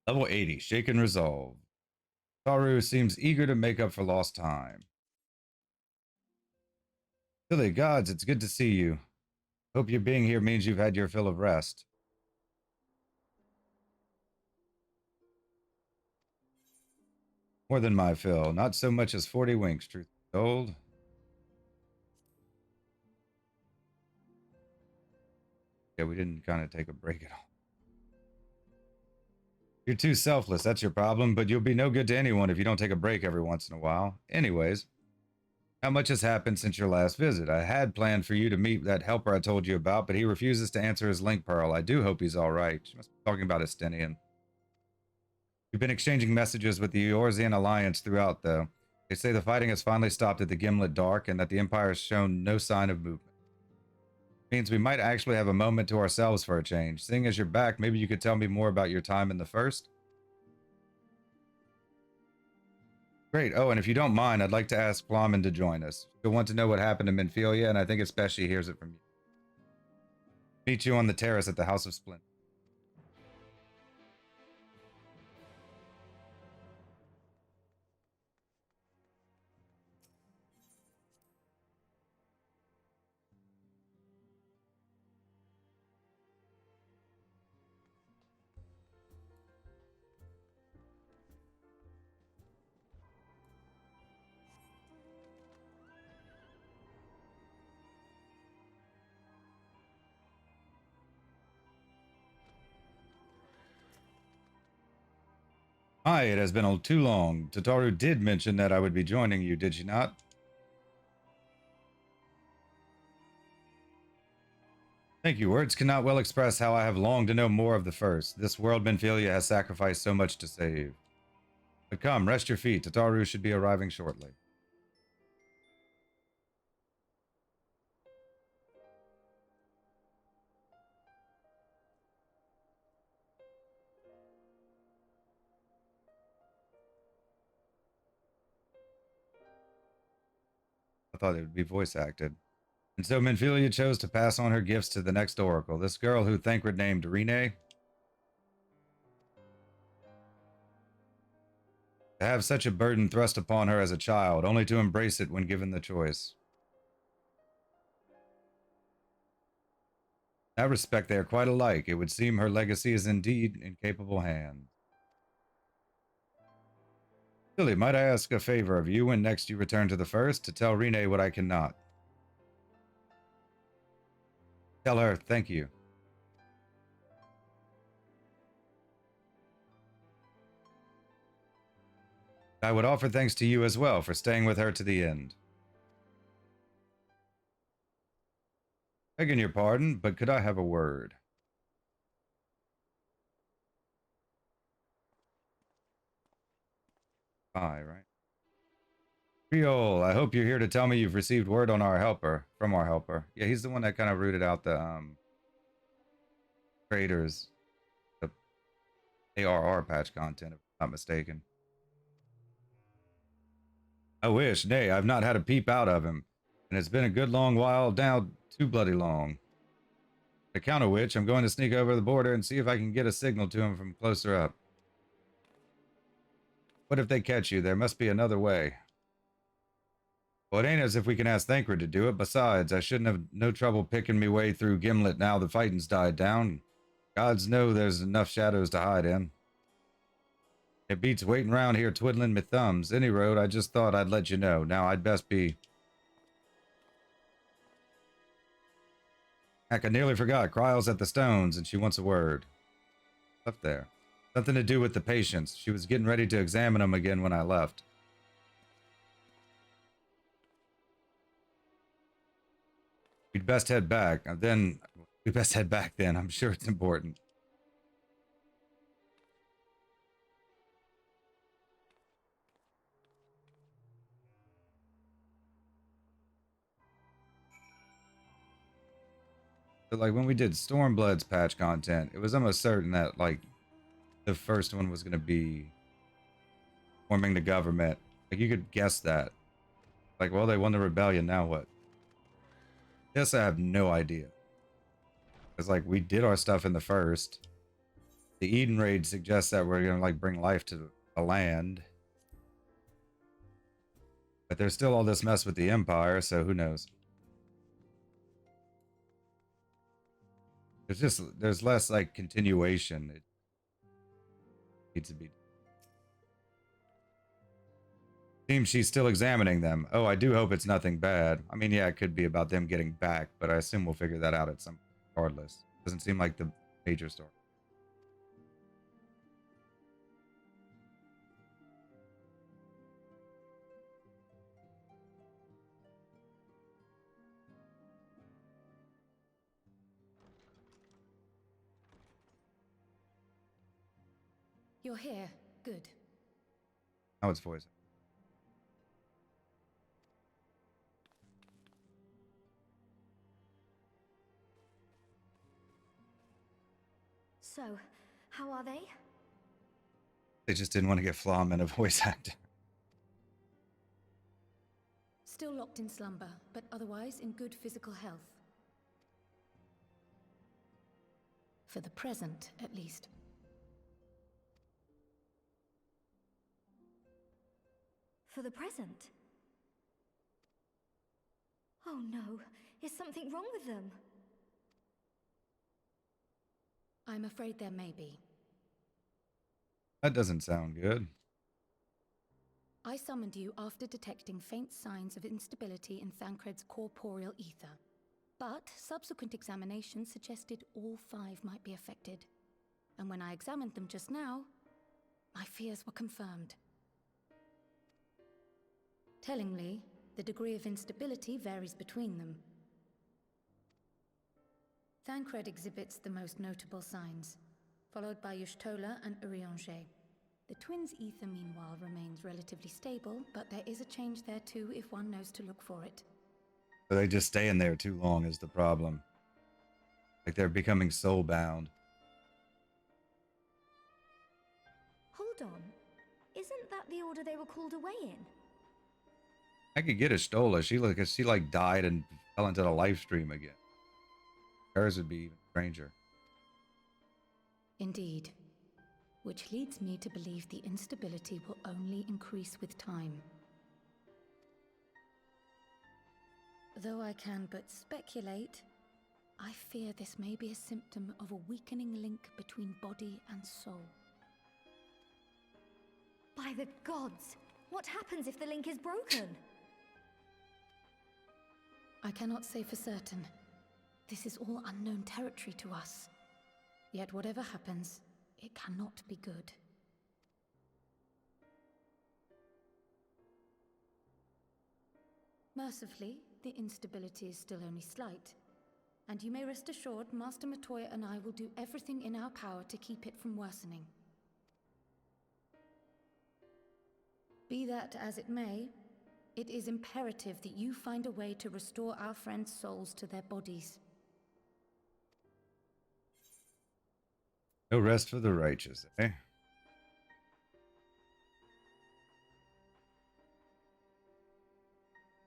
Level 80, Shaken Resolve. Taru seems eager to make up for lost time. Silly gods, it's good to see you. Hope your being here means you've had your fill of rest. More than my fill, not so much as 40 winks, truth be told. Yeah, we didn't kind of take a break at all. You're too selfless, that's your problem, but you'll be no good to anyone if you don't take a break every once in a while. Anyways, how much has happened since your last visit? I had planned for you to meet that helper I told you about, but he refuses to answer his link pearl. I do hope he's alright. She must be talking about Estinian. We've been exchanging messages with the Eorzean Alliance throughout, though. They say the fighting has finally stopped at the Gimlet Dark and that the Empire has shown no sign of movement. Means we might actually have a moment to ourselves for a change. Seeing as you're back, maybe you could tell me more about your time in the First? Great. Oh, and if you don't mind, I'd like to ask Flamen to join us. She'll want to know what happened to Minfilia, and I think it's best she hears it from you. Meet you on the terrace at the House of Splint. Hi, it has been too long. Tataru did mention that I would be joining you, did she not? Thank you. Words cannot well express how I have longed to know more of the First. This world Minfilia has sacrificed so much to save. But come, rest your feet. Tataru should be arriving shortly. I thought it would be voice acted. And so Minfilia chose to pass on her gifts to the next oracle, this girl who Thancred named Rene. To have such a burden thrust upon her as a child, only to embrace it when given the choice. In that respect, they are quite alike. It would seem her legacy is indeed in capable hands. Silly, might I ask a favor of you when next you return to the First, to tell Rene what I cannot? Tell her, thank you. I would offer thanks to you as well for staying with her to the end. Begging your pardon, but could I have a word? Aye, right. Creole, I hope you're here to tell me you've received word on our helper, from our helper. Yeah, he's the one that kind of rooted out the traders, the ARR patch content, if I'm not mistaken. I wish, nay, I've not had a peep out of him, and it's been a good long while, now too bloody long. Account of which, I'm going to sneak over the border and see if I can get a signal to him from closer up. What if they catch you? There must be another way. Well, it ain't as if we can ask Thancred to do it. Besides, I shouldn't have no trouble picking me way through Gimlet now the fighting's died down. Gods know there's enough shadows to hide in. It beats waiting around here twiddling me thumbs. Any road, I just thought I'd let you know. Now I'd best be... Heck, I nearly forgot. Cryle's at the Stones, and she wants a word. Left there. Something to do with the patients. She was getting ready to examine them again when I left. We'd best head back. We'd best head back then. I'm sure it's important. But like when we did Stormblood's patch content, it was almost certain that like the first one was going to be forming the government. Like you could guess that. Like, well, they won the rebellion. Now what? Yes, I have no idea. It's like we did our stuff in the First. The Eden raid suggests that we're gonna like bring life to the land. But there's still all this mess with the Empire, so who knows? There's less like continuation. It needs to be. Seems she's still examining them. Oh, I do hope it's nothing bad. I mean, yeah, it could be about them getting back, but I assume we'll figure that out at some regardless. Doesn't seem like the major story. You're here. Good. Now it's voice. So, how are they? They just didn't want to get Flom and a voice actor. Still locked in slumber, but otherwise in good physical health. For the present, at least. For the present? Oh no, is something wrong with them? I'm afraid there may be. That doesn't sound good. I summoned you after detecting faint signs of instability in Thancred's corporeal ether. But subsequent examination suggested all 5 might be affected. And when I examined them just now, my fears were confirmed. Tellingly, the degree of instability varies between them. Thancred exhibits the most notable signs, followed by Y'shtola and Urianger. The twins' ether, meanwhile, remains relatively stable, but there is a change there too if one knows to look for it. So they just stay in there too long is the problem. Like they're becoming soul-bound. Hold on. Isn't that the order they were called away in? I could get Y'shtola. She like died and fell into the live stream again. Hers would be even stranger. Indeed. Which leads me to believe the instability will only increase with time. Though I can but speculate, I fear this may be a symptom of a weakening link between body and soul. By the gods! What happens if the link is broken? I cannot say for certain. This is all unknown territory to us. Yet whatever happens, it cannot be good. Mercifully, the instability is still only slight. And you may rest assured, Master Matoya and I will do everything in our power to keep it from worsening. Be that as it may, it is imperative that you find a way to restore our friends' souls to their bodies. No rest for the righteous, eh?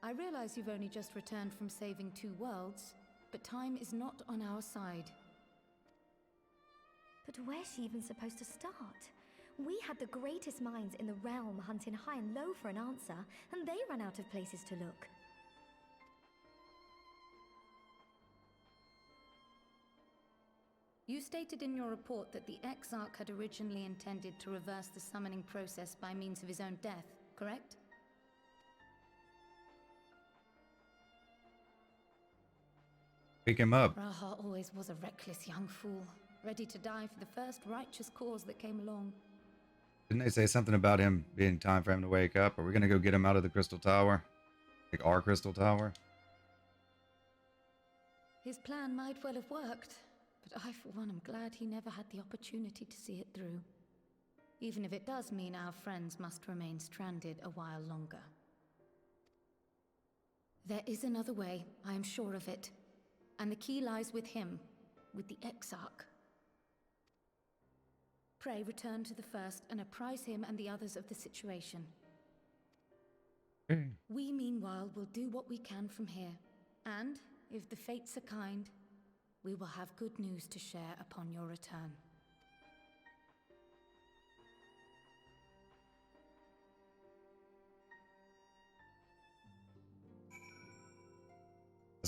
I realize you've only just returned from saving 2 worlds, but time is not on our side. But where's she even supposed to start? We had the greatest minds in the realm hunting high and low for an answer, and they ran out of places to look. You stated in your report that the Exarch had originally intended to reverse the summoning process by means of his own death, correct? Pick him up. Raha always was a reckless young fool, ready to die for the first righteous cause that came along. Didn't they say something about him being time for him to wake up? Are we going to go get him out of the Crystal Tower? Like our Crystal Tower? His plan might well have worked, but I, for one, am glad he never had the opportunity to see it through. Even if it does mean our friends must remain stranded a while longer. There is another way, I am sure of it. And the key lies with him, with the Exarch. Pray return to the First and apprise him and the others of the situation. We, meanwhile, will do what we can from here. And, if the fates are kind, we will have good news to share upon your return.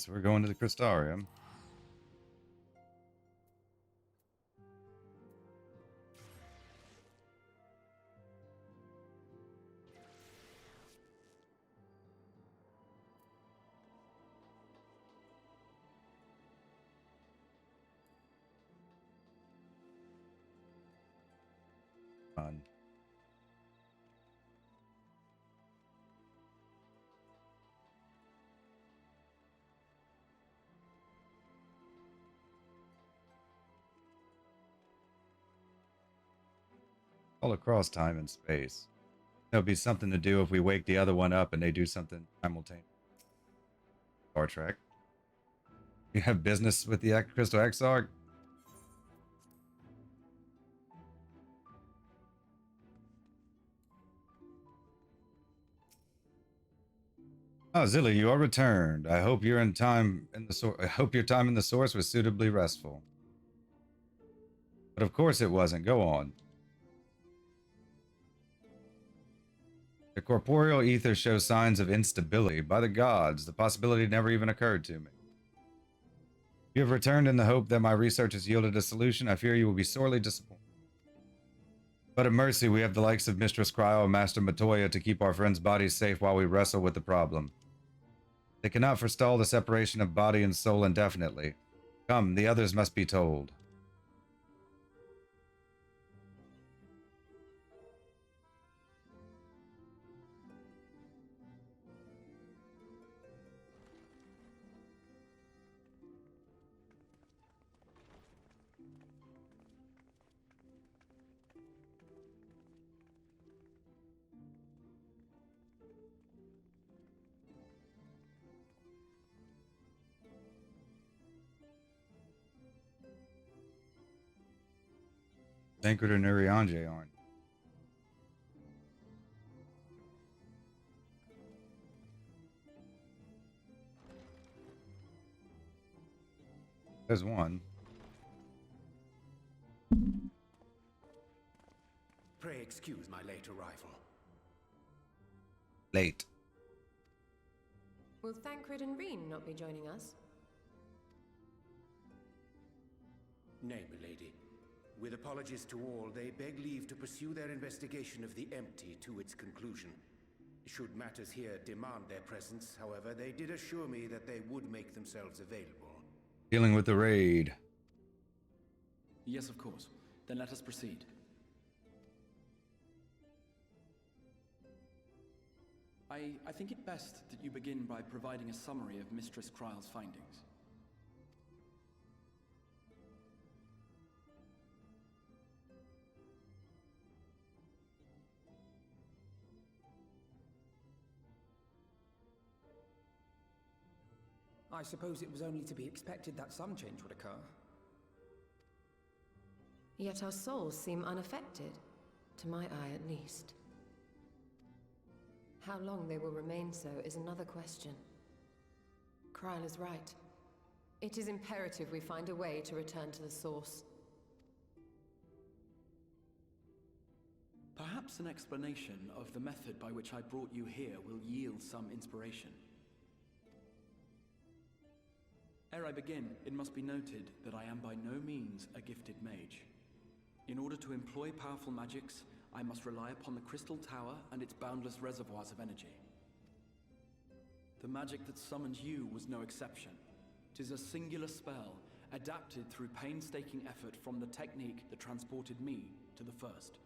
So we're going to the Crystarium. Fun. All across time and space. There'll be something to do if we wake the other one up and they do something simultaneous. Star Trek. You have business with the Crystal Exarch? Oh, Zilly, you are returned. I hope you're in time in the I hope your time in the source was suitably restful. But of course it wasn't. Go on. The corporeal ether shows signs of instability. By the gods, the possibility never even occurred to me. You have returned in the hope that my research has yielded a solution. I fear you will be sorely disappointed. But at Mercy, we have the likes of Mistress Cryo and Master Matoya to keep our friends' bodies safe while we wrestle with the problem. They cannot forestall the separation of body and soul indefinitely. Come, the others must be told. Tancred and Urianje aren't. There's one. Pray excuse my late arrival. Late. Will Thancred and Reen not be joining us? Nay, milady. With apologies to all, they beg leave to pursue their investigation of the empty to its conclusion. Should matters here demand their presence, however, they did assure me that they would make themselves available. Dealing with the raid. Yes, of course. Then let us proceed. I think it best that you begin by providing a summary of Mistress Kryle's findings. I suppose it was only to be expected that some change would occur. Yet our souls seem unaffected, to my eye at least. How long they will remain so is another question. Kryle is right. It is imperative we find a way to return to the source. Perhaps an explanation of the method by which I brought you here will yield some inspiration. Ere I begin, it must be noted that I am by no means a gifted mage. In order to employ powerful magics, I must rely upon the Crystal Tower and its boundless reservoirs of energy. The magic that summoned you was no exception. 'Tis a singular spell, adapted through painstaking effort from the technique that transported me to the first.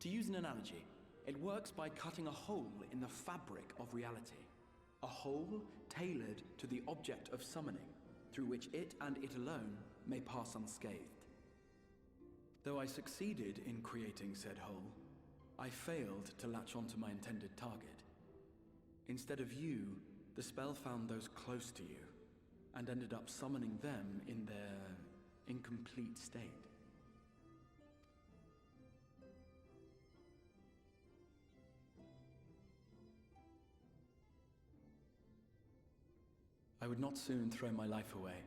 To use an analogy, it works by cutting a hole in the fabric of reality. A hole tailored to the object of summoning, through which it and it alone may pass unscathed. Though I succeeded in creating said hole, I failed to latch onto my intended target. Instead of you, the spell found those close to you, and ended up summoning them in their incomplete state. I would not soon throw my life away,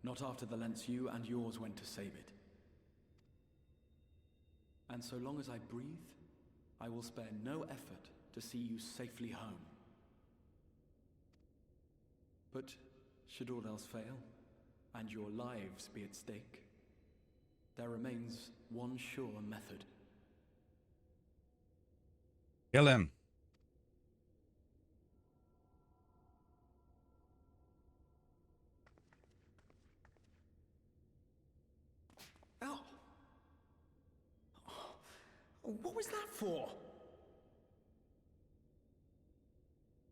not after the lengths you and yours went to save it. And so long as I breathe, I will spare no effort to see you safely home. But should all else fail, and your lives be at stake, there remains one sure method. Kill him. Oh. What was that for?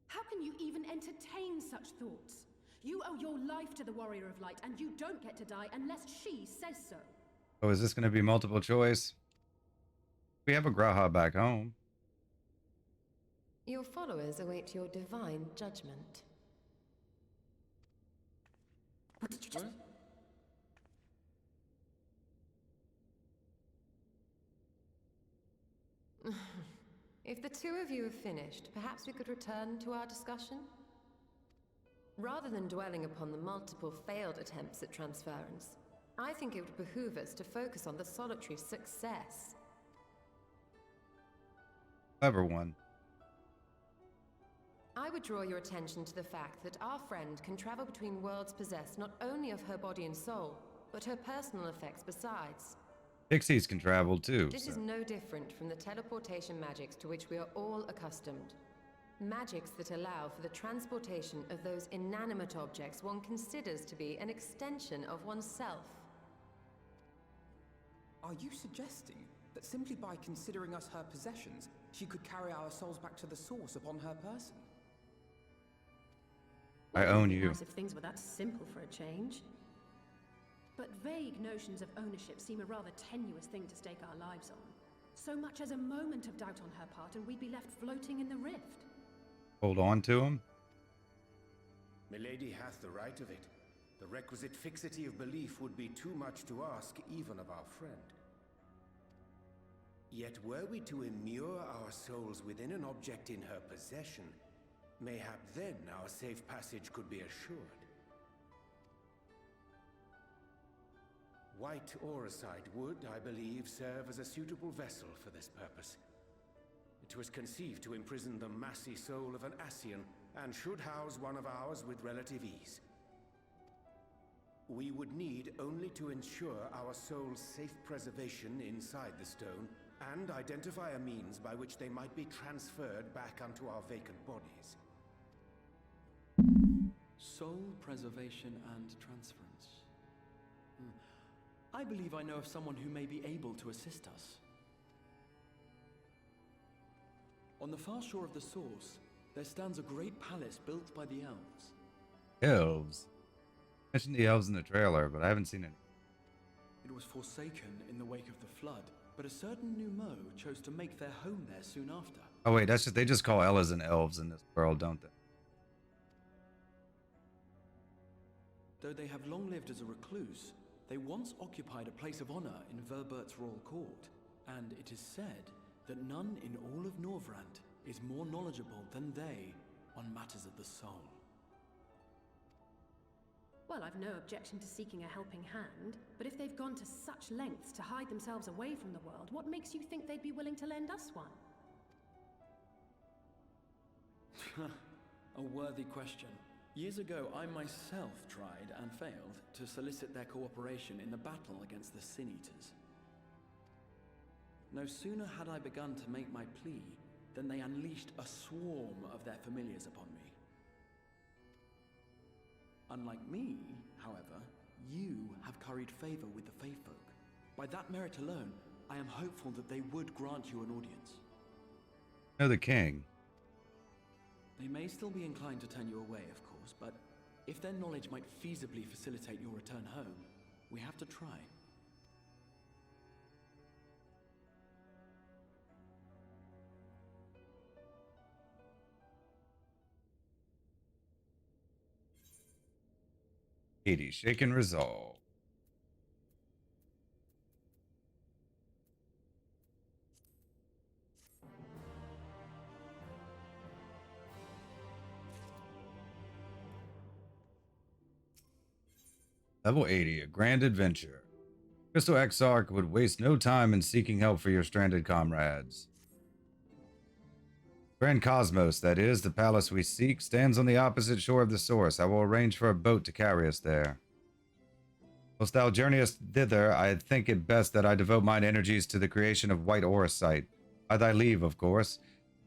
How can you even entertain such thoughts? You owe your life to the Warrior of Light, and you don't get to die unless she says so. Oh, is this going to be multiple choice? We have a Graha back home. Your followers await your divine judgment. What did you just... If the two of you have finished, perhaps we could return to our discussion? Rather than dwelling upon the multiple failed attempts at transference, I think it would behoove us to focus on the solitary success. Clever one. I would draw your attention to the fact that our friend can travel between worlds possessed not only of her body and soul, but her personal effects besides. Pixies can travel too. This is no different from the teleportation magics to which we are all accustomed. Magics that allow for the transportation of those inanimate objects one considers to be an extension of oneself. Are you suggesting that simply by considering us her possessions, she could carry our souls back to the source upon her person? I own It would be you. nice if things were that simple for a change. But vague notions of ownership seem a rather tenuous thing to stake our lives on. So much as a moment of doubt on her part, and we'd be left floating in the rift. Hold on to him. Milady hath the right of it. The requisite fixity of belief would be too much to ask even of our friend. Yet were we to immure our souls within an object in her possession, mayhap then our safe passage could be assured. White Auracite would, I believe, serve as a suitable vessel for this purpose. It was conceived to imprison the massy soul of an Ascian, and should house one of ours with relative ease. We would need only to ensure our soul's safe preservation inside the stone, and identify a means by which they might be transferred back unto our vacant bodies. Soul preservation and transference. I believe I know of someone who may be able to assist us. On the far shore of the source, there stands a great palace built by the elves. Elves. Mentioned the elves in the trailer, but I haven't seen it. It was forsaken in the wake of the flood, but a certain Numo chose to make their home there soon after. Oh wait, that's just they just call Ellas and elves in this world, don't they? Though they have long lived as a recluse, they once occupied a place of honor in Verbert's royal court, and it is said that none in all of Norvrant is more knowledgeable than they on matters of the soul. Well, I've no objection to seeking a helping hand, but if they've gone to such lengths to hide themselves away from the world, what makes you think they'd be willing to lend us one? A worthy question. Years ago, I myself tried and failed to solicit their cooperation in the battle against the Sin Eaters. No sooner had I begun to make my plea than they unleashed a swarm of their familiars upon me. Unlike me, however, you have curried favor with the Fae folk. By that merit alone, I am hopeful that they would grant you an audience. No, the king. They may still be inclined to turn you away, of course, but if their knowledge might feasibly facilitate your return home, we have to try. Katie, shaken resolve. Level 80, a grand adventure. Crystal Exarch would waste no time in seeking help for your stranded comrades. Grand Cosmos, that is, the palace we seek, stands on the opposite shore of the source. I will arrange for a boat to carry us there. Whilst thou journeyest thither, I think it best that I devote mine energies to the creation of white orosite. By thy leave, of course.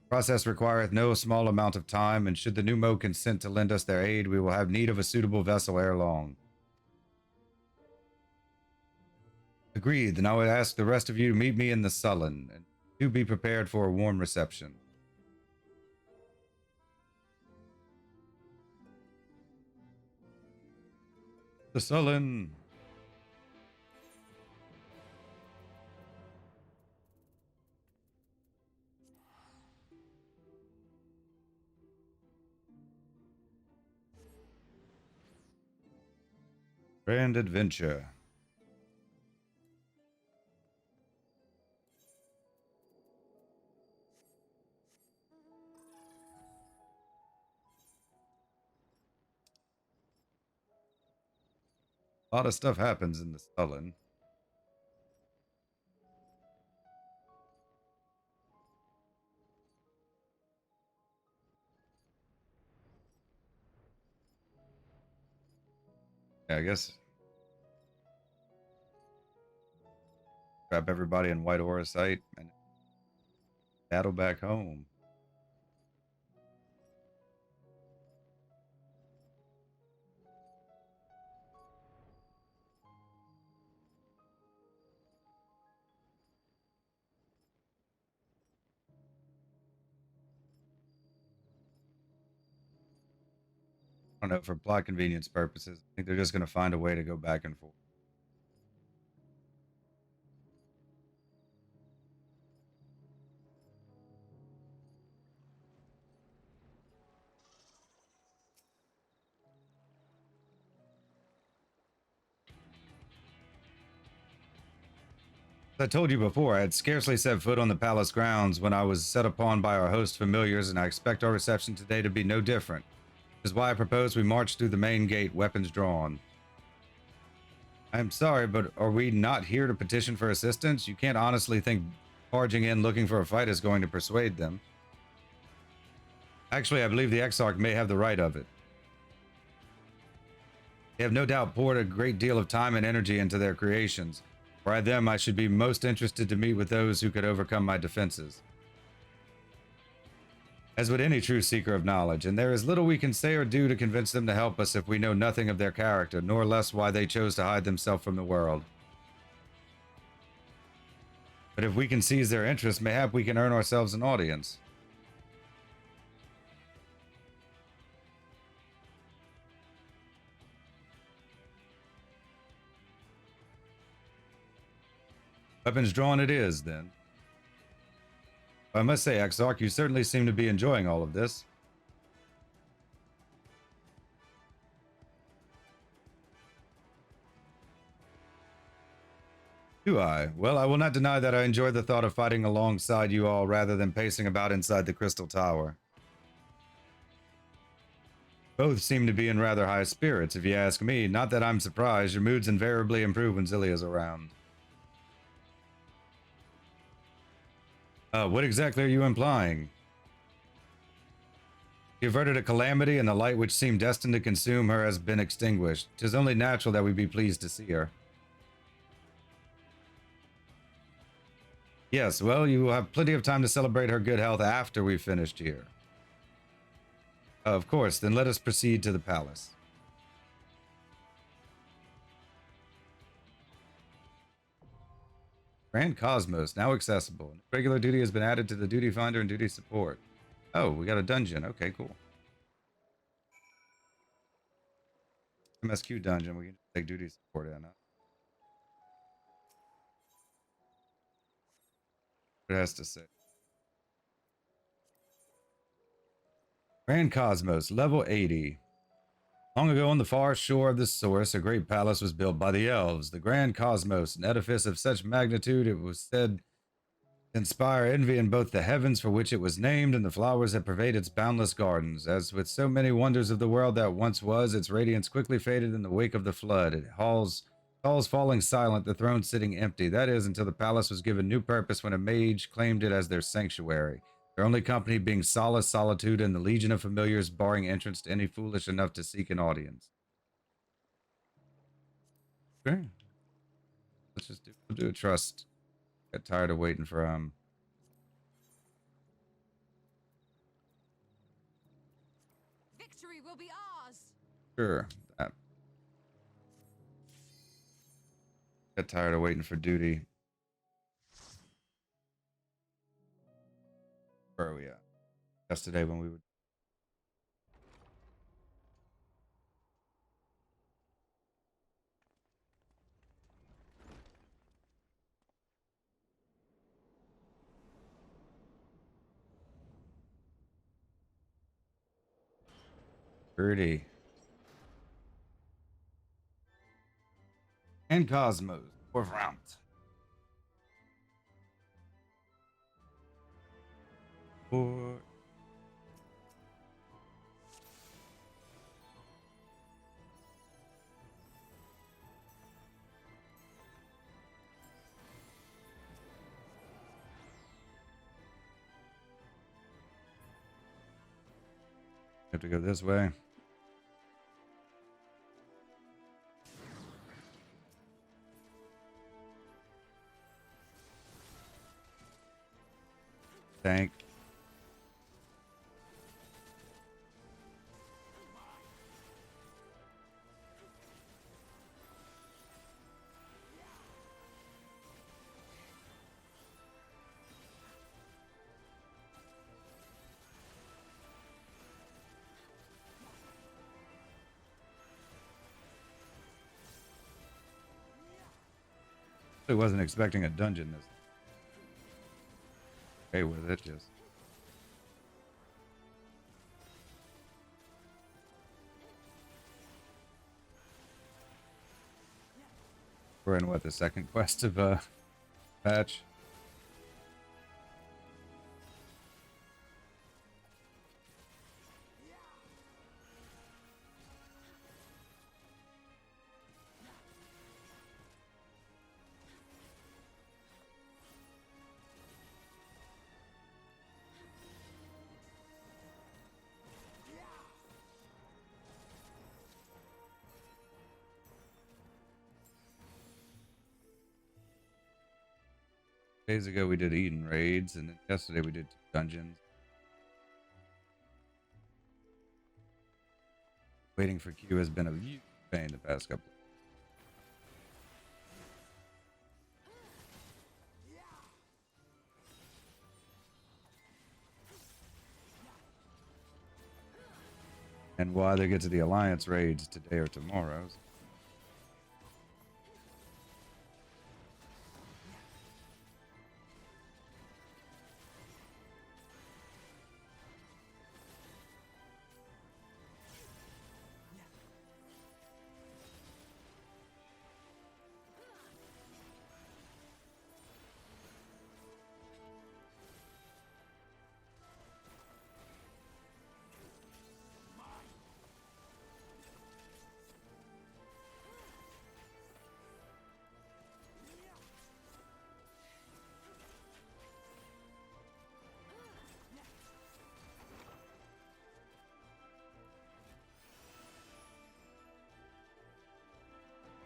The process requireth no small amount of time, and should the Pneumo consent to lend us their aid, we will have need of a suitable vessel ere long. Agreed, then I would ask the rest of you to meet me in the Sullen, and do be prepared for a warm reception. The Sullen. Grand adventure. A lot of stuff happens in the Sullen. Yeah, I guess. Grab everybody in White Orosite and battle back home. I don't know, for plot convenience purposes, I think they're just going to find a way to go back and forth. As I told you before, I had scarcely set foot on the palace grounds when I was set upon by our host familiars, and I expect our reception today to be no different. Which is why I propose we march through the main gate, weapons drawn. I am sorry, but are we not here to petition for assistance? You can't honestly think barging in looking for a fight is going to persuade them. Actually, I believe the Exarch may have the right of it. They have no doubt poured a great deal of time and energy into their creations. By them, I should be most interested to meet with those who could overcome my defenses. As would any true seeker of knowledge, and there is little we can say or do to convince them to help us if we know nothing of their character, nor less why they chose to hide themselves from the world. But if we can seize their interest, mayhap we can earn ourselves an audience. Weapons drawn it is, then. I must say, Exarch, you certainly seem to be enjoying all of this. Do I? Well, I will not deny that I enjoy the thought of fighting alongside you all rather than pacing about inside the Crystal Tower. Both seem to be in rather high spirits, if you ask me. Not that I'm surprised. Your moods invariably improve when Zillia's around. What exactly are you implying? She averted a calamity, and the light which seemed destined to consume her has been extinguished. 'Tis only natural that we be pleased to see her. Yes, well, you will have plenty of time to celebrate her good health after we've finished here. Of course, then let us proceed to the palace. Grand Cosmos, now accessible. Regular duty has been added to the duty finder and duty support. Oh, we got a dungeon. Okay, cool. MSQ dungeon. We can take duty support in. Huh? What it has to say. Grand Cosmos, level 80. Long ago on the far shore of the source, a great palace was built by the elves. The Grand Cosmos, an edifice of such magnitude it was said to inspire envy in both the heavens for which it was named and the flowers that pervade its boundless gardens. As with so many wonders of the world that once was, its radiance quickly faded in the wake of the flood. It halls falling silent, the throne sitting empty. That is, until the palace was given new purpose when a mage claimed it as their sanctuary. Their only company being solace, solitude, and the legion of familiars barring entrance to any foolish enough to seek an audience. Sure. Let's just we'll do a trust. Got tired of waiting for Victory will be ours. Sure. That. Got tired of waiting for duty. Where are we at? Yesterday when we would. Birdie. And Cosmos. Fourth round. Four. Have to go this way. Tank. I wasn't expecting a dungeon this. Okay with it, just. We're in what, the second quest of patch? Days ago we did Eden raids, and then yesterday we did dungeons. Waiting for Q has been a huge pain the past couple. And we'll either get to the Alliance raids today or tomorrow.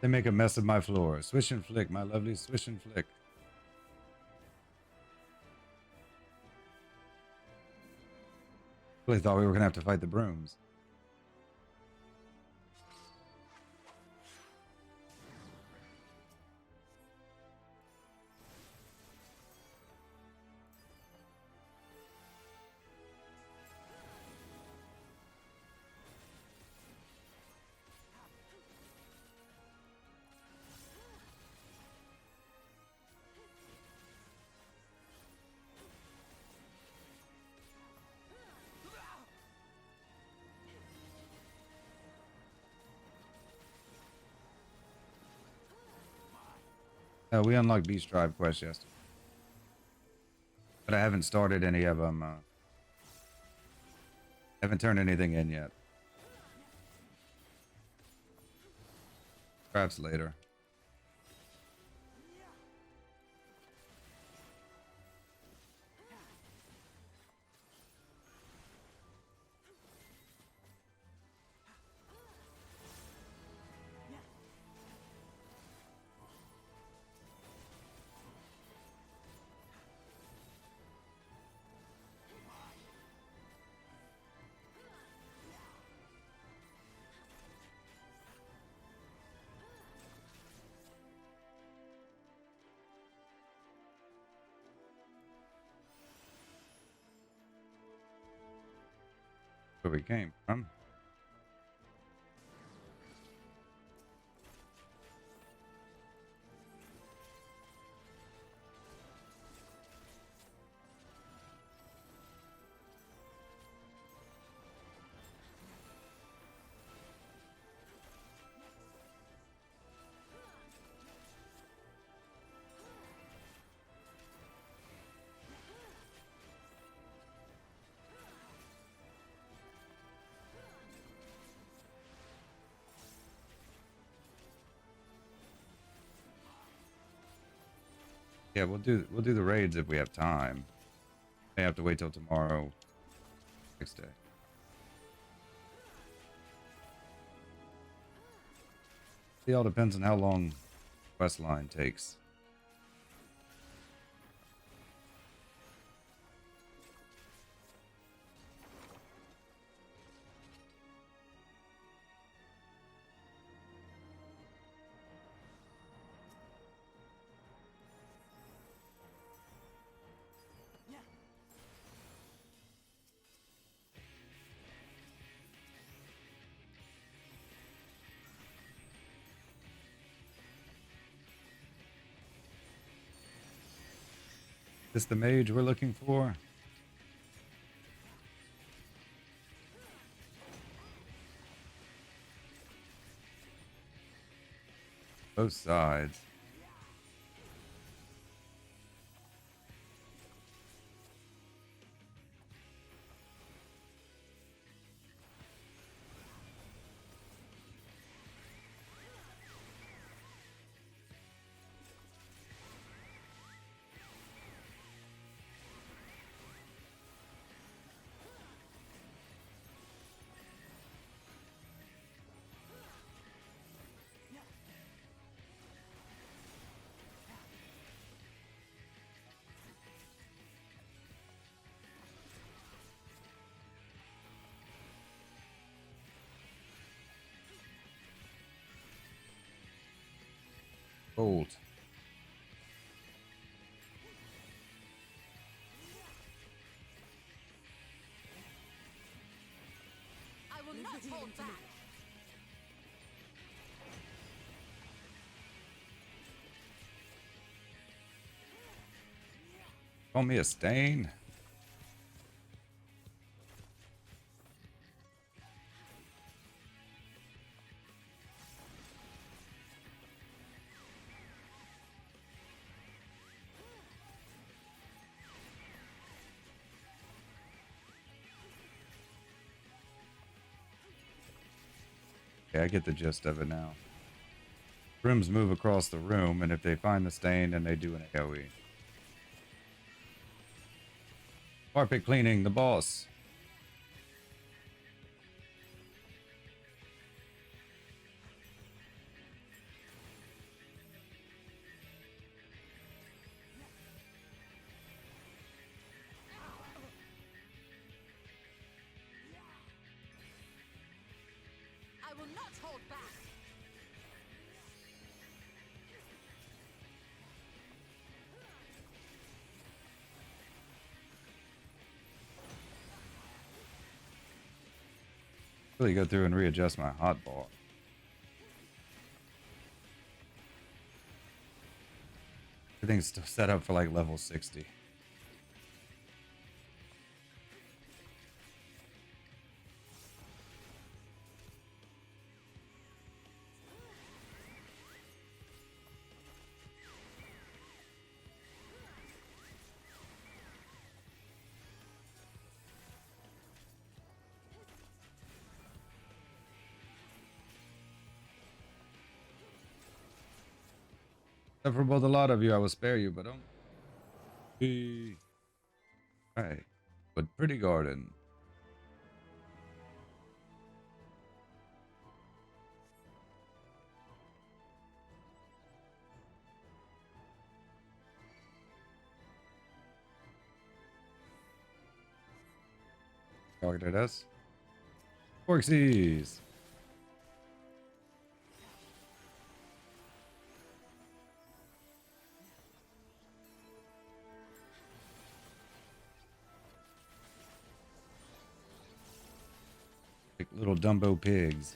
They make a mess of my floor. Swish and flick, my lovely swish and flick. Really thought we were gonna have to fight the brooms. We unlocked Beast Drive quest yesterday, but I haven't started any of them. Haven't turned anything in yet. Perhaps later. where we came from. Yeah, we'll do the raids if we have time. May have to wait till tomorrow, next day. It all depends on how long quest line takes. Is this the mage we're looking for? Both sides. Bolt. I will not hold back. Call me a stain? Okay, I get the gist of it now. Rooms move across the room, and if they find the stain, then they do an AoE. Carpet cleaning, the boss. I will not hold back. Really go through and readjust my hotbar. Everything's still set up for like level 60. Except for both a lot of you, I will spare you, but don't be. Alright. But pretty garden. Target at us. Forksies. little Dumbo pigs.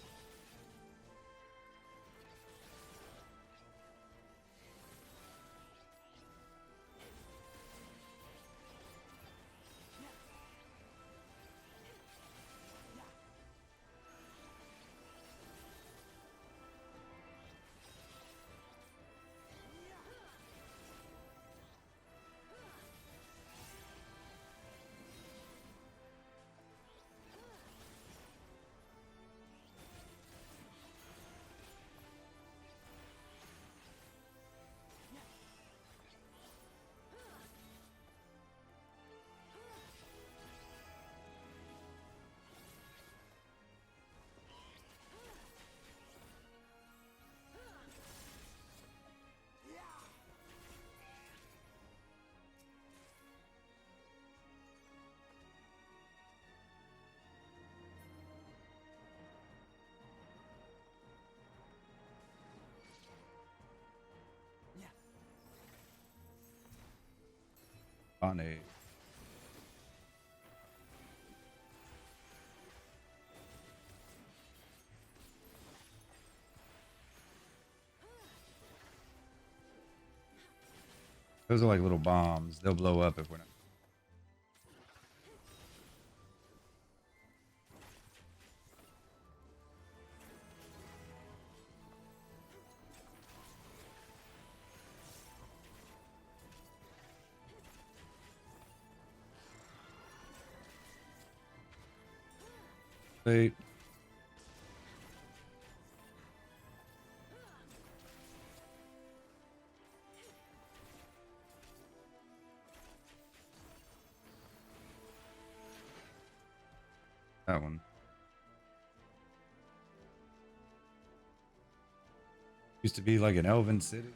Funny. Those are like little bombs. They'll blow up if we're not. Wait. That one. Used to be like an elven city.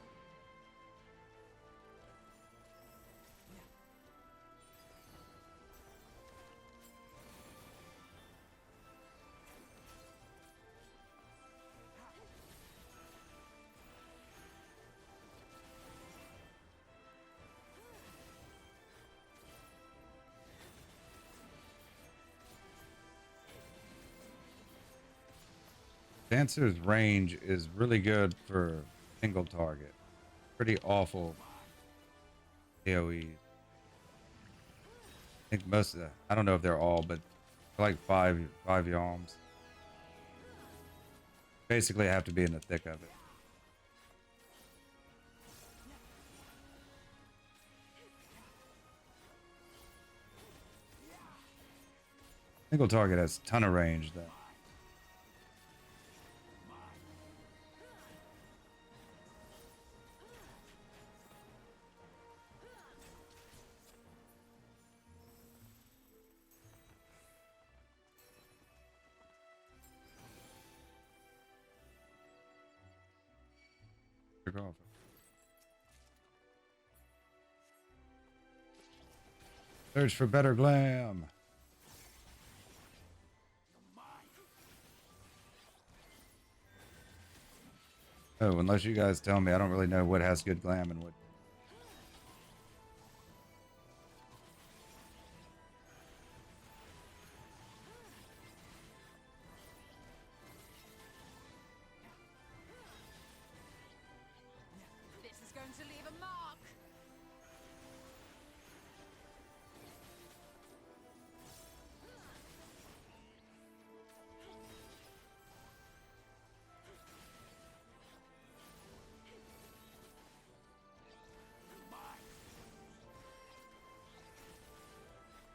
Dancer's range is really good for single target. Pretty awful AoE. I think most of the, I don't know if they're all, but like five yalms. Basically have to be in the thick of it. Single target has a ton of range though. Off. Search for better glam. Oh, unless you guys tell me, I don't really know what has good glam and what.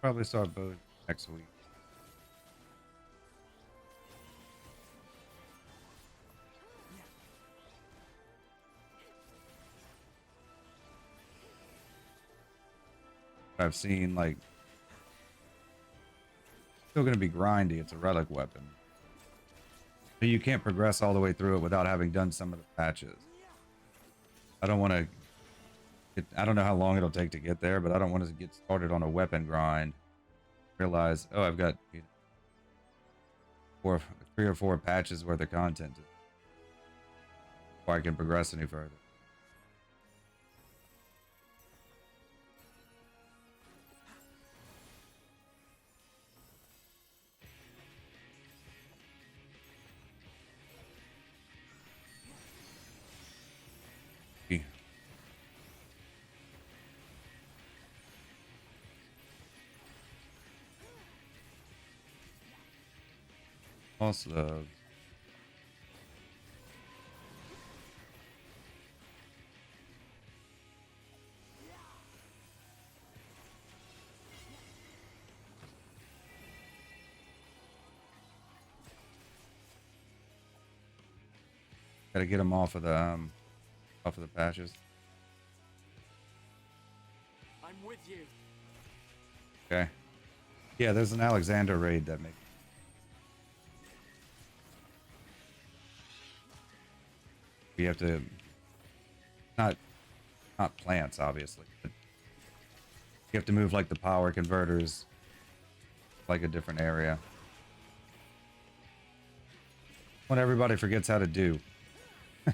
Probably start both next week. I've seen like still going to be grindy. It's a relic weapon. But you can't progress all the way through it without having done some of the patches. I don't want to I don't know how long it'll take to get there, but I don't want to get started on a weapon grind. Realize, oh, I've got 3 or 4 patches worth of content before I can progress any further. All slugs. Gotta get them off of the patches. I'm with you. Okay. Yeah, there's an Alexander raid that makes. We have to not plants, obviously, but you have to move like the power converters like a different area. What everybody forgets how to do. I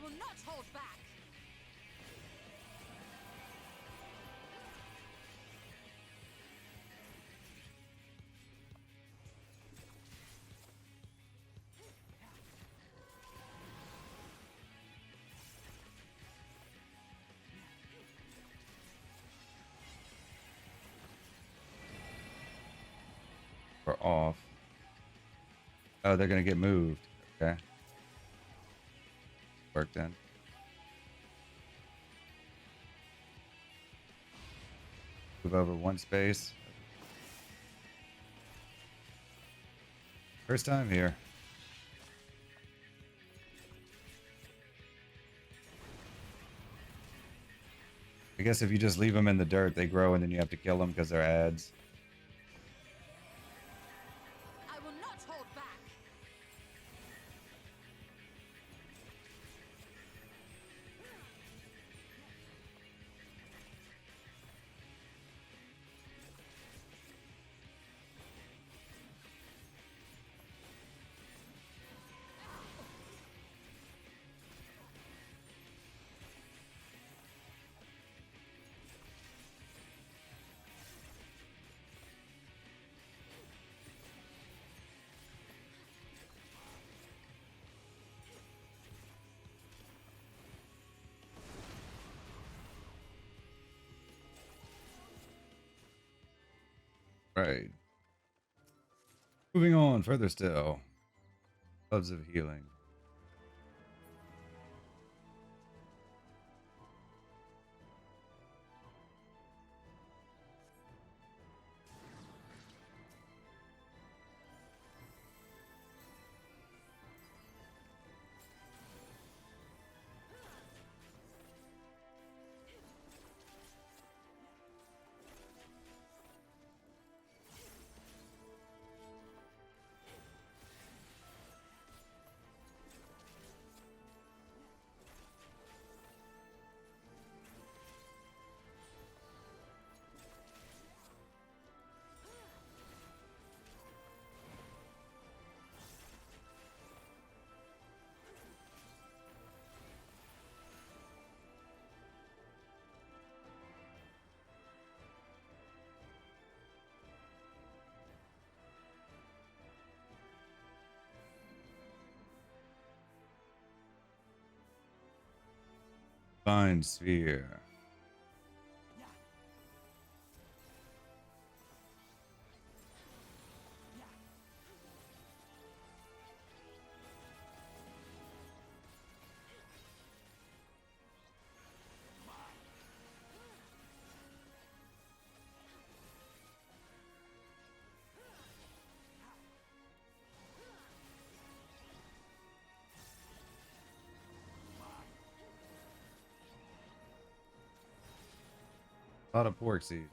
will not hold back. We're off. Oh, they're gonna get moved. Okay. Work then. Move over one space. First time here. I guess if you just leave them in the dirt, they grow and then you have to kill them because they're ads. I will not hold back. Right. Moving on further still. Gloves of healing. Fine sphere. A lot of pork seed.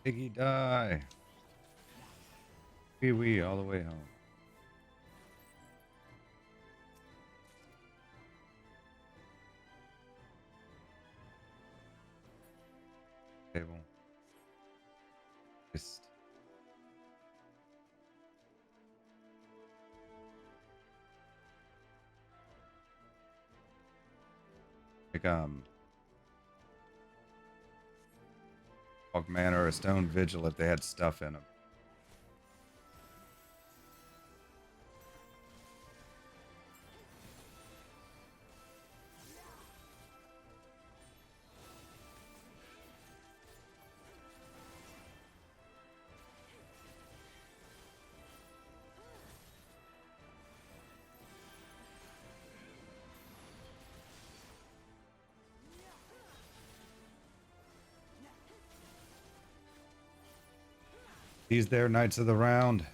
Piggy die. Wee wee all the way home. Christ. Like Hawkman or a Stone Vigil if they had stuff in them. These there Knights of the Round.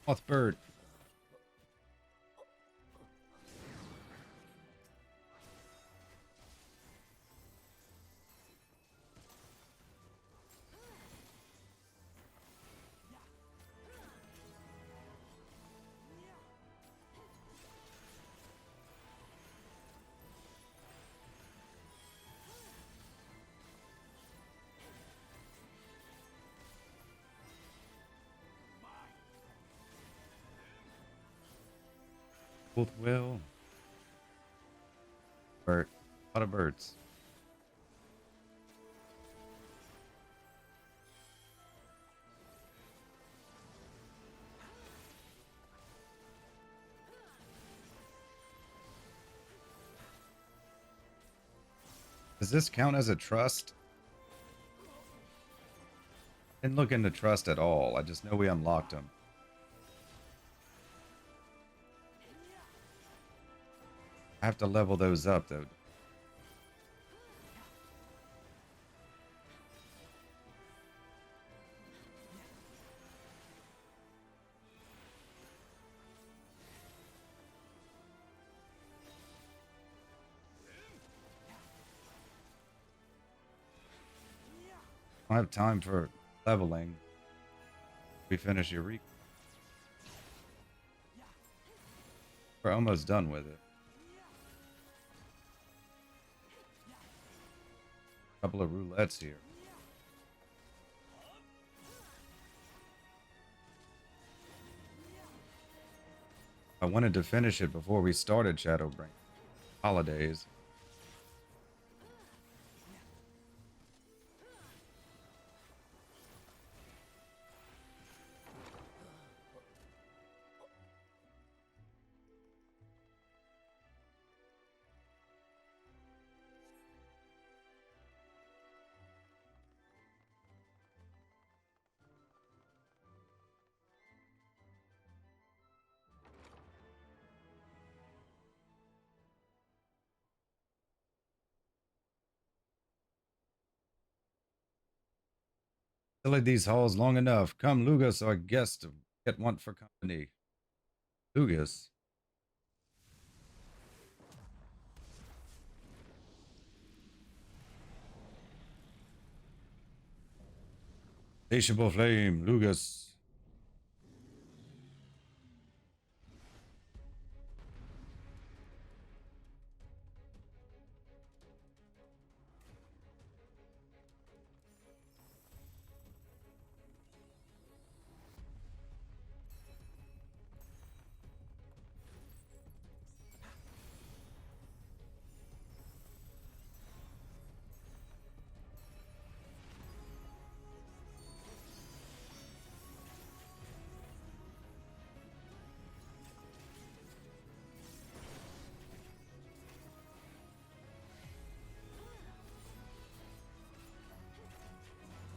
Mothbird. Both will. Bird. A lot of birds. Does this count as a trust? Didn't look into trust at all. I just know we unlocked them. I have to level those up though. I don't have time for leveling. We finish Eureka. We're almost done with it. Couple of roulettes here. I wanted to finish it before we started Shadowbringers. Holidays. Still at these halls long enough. Come, Lugas, our guest, to get want for company. Lugas. Insatiable flame, Lugas.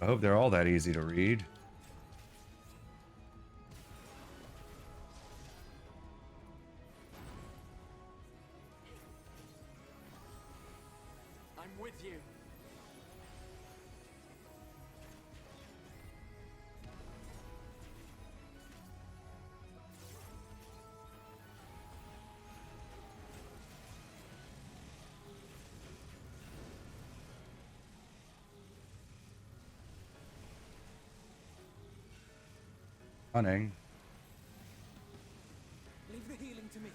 I hope they're all that easy to read. I'm with you. Running. Leave the healing to me.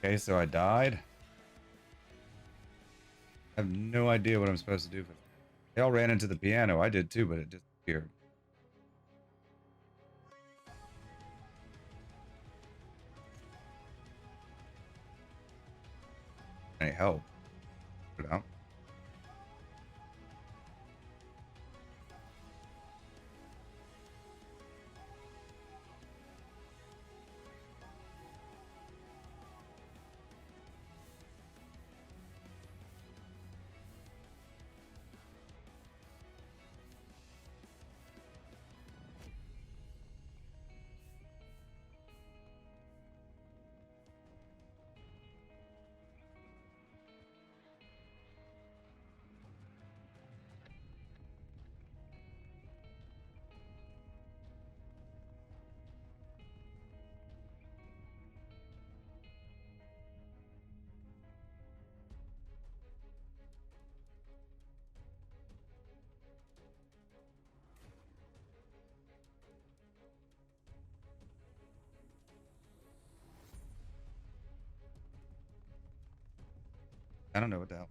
Okay, so I died. I have no idea what I'm supposed to do for them. They all ran into the piano. I did too, but it disappeared. Any help? Put it out. I don't know what the hell.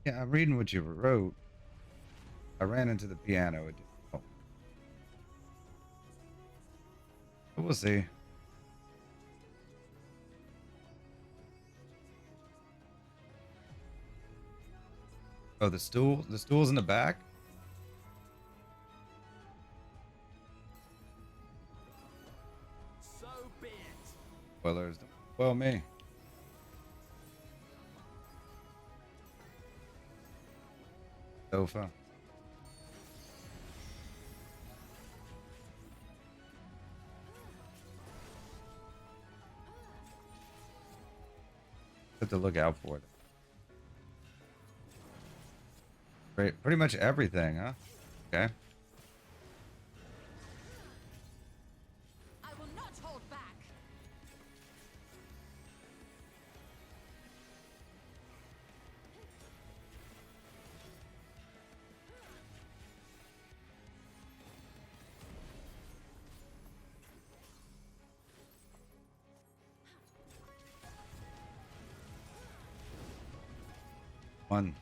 Yeah, I'm reading what you wrote. I ran into the piano. It didn't help. But we'll see. Oh, the stool? The stool's in the back? So be it. Spoilers. Well, me. Sofa. Have to look out for it. Great. Pretty much everything, huh? Okay. I will not hold back. One.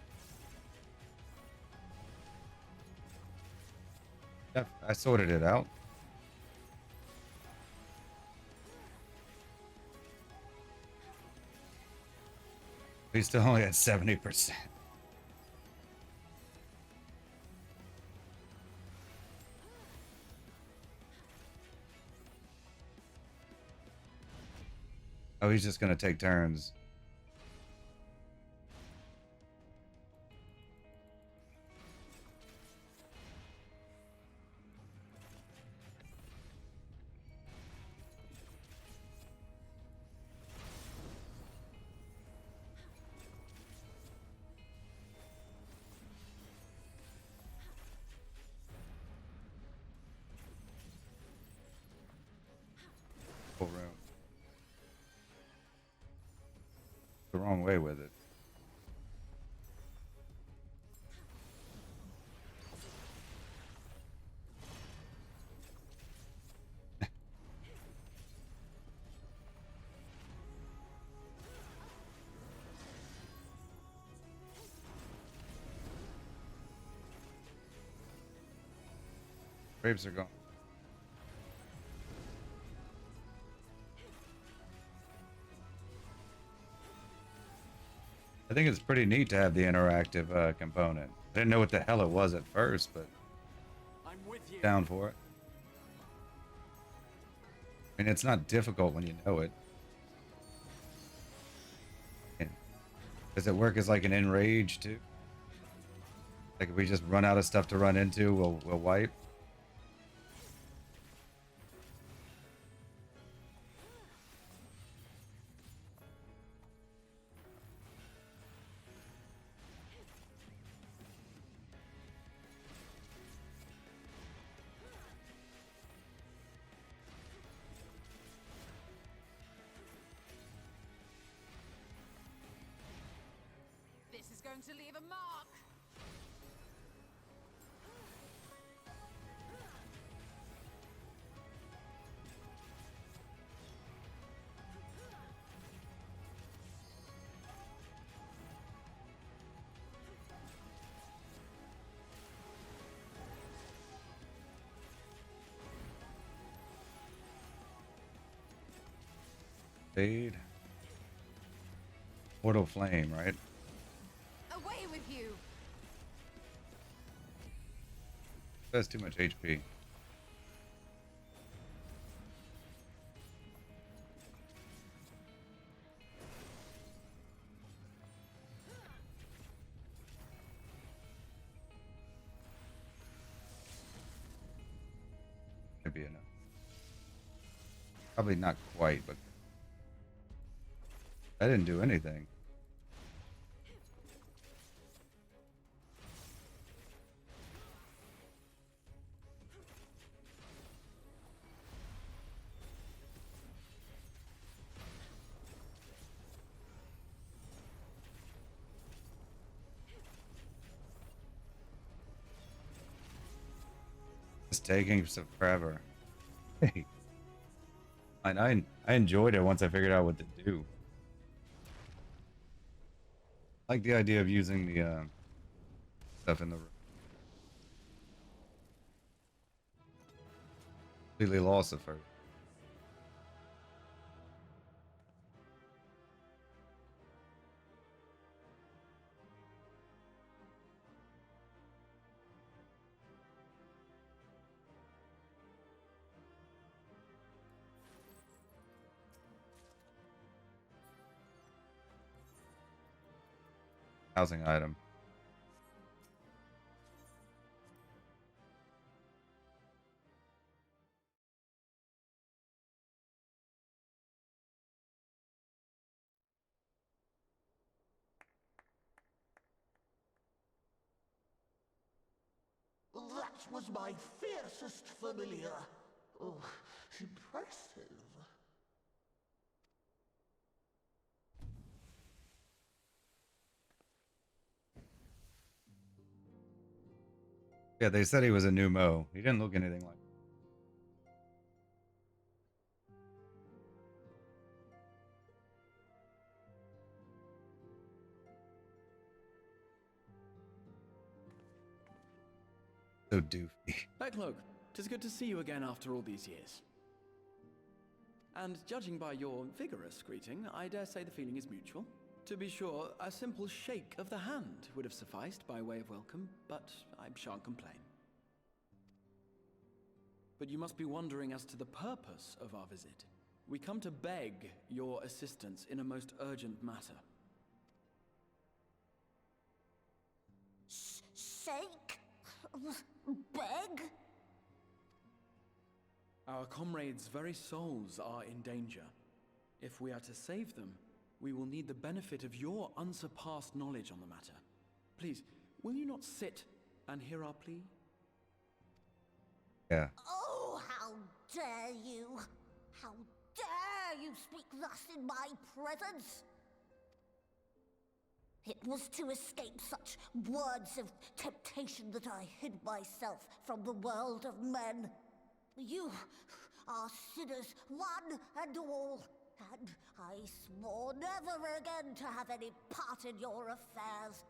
Yep, I sorted it out. We still only at 70%. Oh, he's just gonna take turns. Full room. The wrong way with it. Grapes are gone. I think it's pretty neat to have the interactive component. I didn't know what the hell it was at first, but I'm with you. down for it. I mean, it's not difficult when you know it. And does it work as like an enrage too? Like if we just run out of stuff to run into, we'll wipe. going to leave a mark. Fade. Portal flame, right? Away with you. That's too much HP. Maybe enough. Probably not quite, but I didn't do anything. It's taking forever. Hey. I enjoyed it once I figured out what to do. I like the idea of using the stuff in the room. Completely lost it first. Housing item. That was my fiercest familiar. Oh, impressive. Yeah, they said he was a new Mo. He didn't look anything like. So doofy. Backlogue, 'tis good to see you again after all these years. And judging by your vigorous greeting, I dare say the feeling is mutual. To be sure, a simple shake of the hand would have sufficed by way of welcome, but I shan't complain. But you must be wondering as to the purpose of our visit. We come to beg your assistance in a most urgent matter. Shake? Beg? Our comrades' very souls are in danger. If we are to save them, we will need the benefit of your unsurpassed knowledge on the matter. Please, will you not sit and hear our plea? Yeah. Oh, how dare you! How dare you speak thus in my presence! It was to escape such words of temptation that I hid myself from the world of men. You are sinners, one and all, and I swore never again to have any part in your affairs.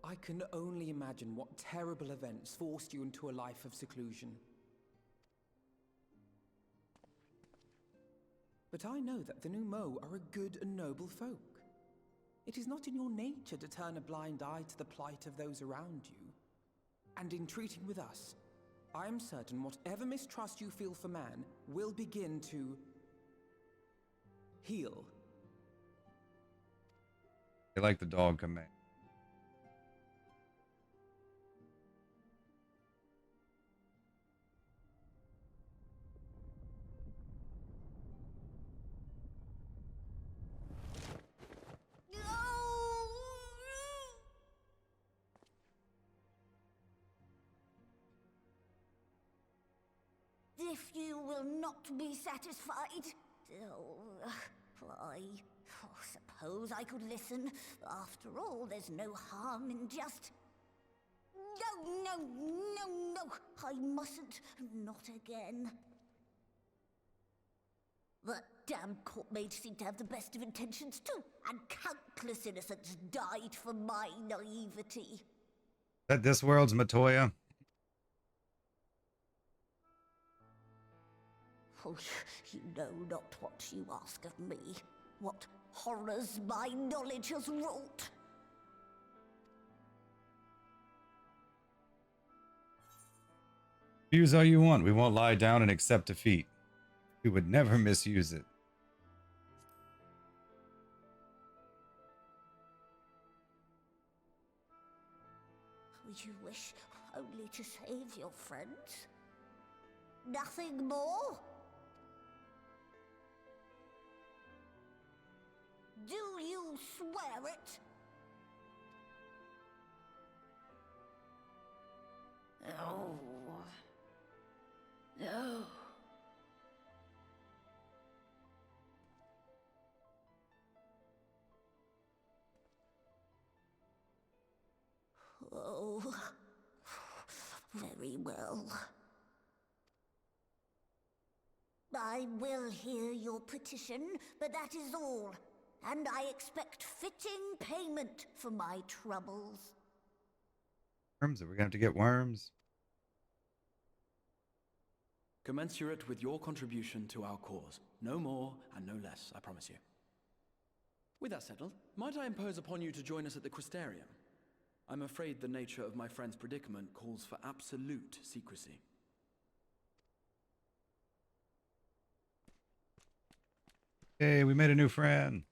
I can only imagine what terrible events forced you into a life of seclusion. But I know that the new Mo are a good and noble folk. It is not in your nature to turn a blind eye to the plight of those around you. And in treating with us, I am certain whatever mistrust you feel for man will begin to heal. They like the dog command. If you will not be satisfied, I Oh, suppose I could listen. After all, there's no harm in just... No, I mustn't. Not again. That damn court mage seemed to have the best of intentions too, and countless innocents died for my naivety. That this world's Matoya? Oh, you know not what you ask of me. What horrors my knowledge has wrought. Use all you want. We won't lie down and accept defeat. We would never misuse it. You wish only to save your friends? Nothing more? Do you swear it? No. No. Oh, very well. I will hear your petition, but that is all. And I expect fitting payment for my troubles. Worms? Are we going to have to get worms? Commensurate with your contribution to our cause. No more and no less, I promise you. With that settled, might I impose upon you to join us at the Crystarium? I'm afraid the nature of my friend's predicament calls for absolute secrecy. Hey, we made a new friend.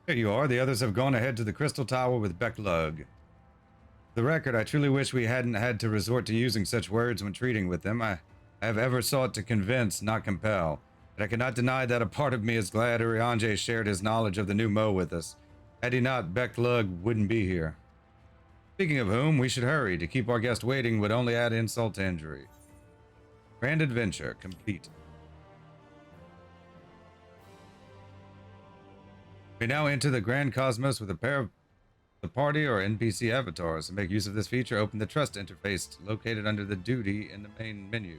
There you are. The others have gone ahead to the Crystal Tower with Becklug. For the record, I truly wish we hadn't had to resort to using such words when treating with them. I have ever sought to convince, not compel. But I cannot deny that a part of me is glad Urianger shared his knowledge of the new Mo with us. Had he not, Becklug wouldn't be here. Speaking of whom, we should hurry. To keep our guest waiting would only add insult to injury. Grand adventure complete. We now enter the Grand Cosmos with a pair of the party or NPC avatars. To make use of this feature, open the Trust interface located under the Duty in the main menu.